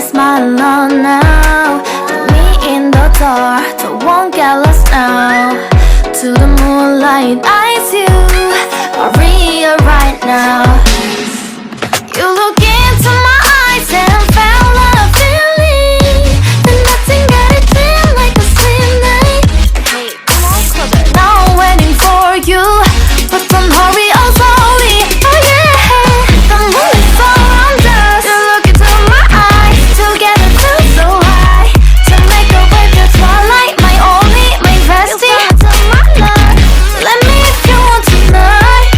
smile on now. Put me in the dark, so won't get lost now. To the moonlight, eyes you, Maria right now. You look into my eyes and found a feeling that nothing got it feel like a slim night. Hey, come on closer. Now I'm waiting for you, but don't hurry, oh slowly. Oh yeah, the moon is so around us. You look into my eyes, together feel so high. To make a way to twilight, my only, my bestie. Let me if you want tonight.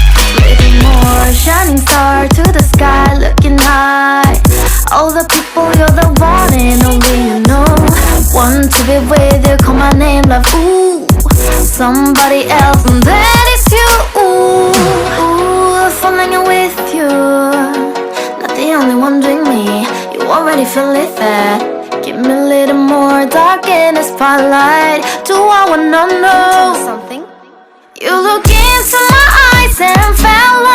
Living more, shining star to the sky, looking high. All the people, you're the one and only you know. Want to be with you, call my name, love, ooh. Somebody else, and that is you, ooh. Falling with you, not the only one doing me. You already feel it there. Give me a little more dark in the spotlight. Do I wanna know something? You look into my eyes and fell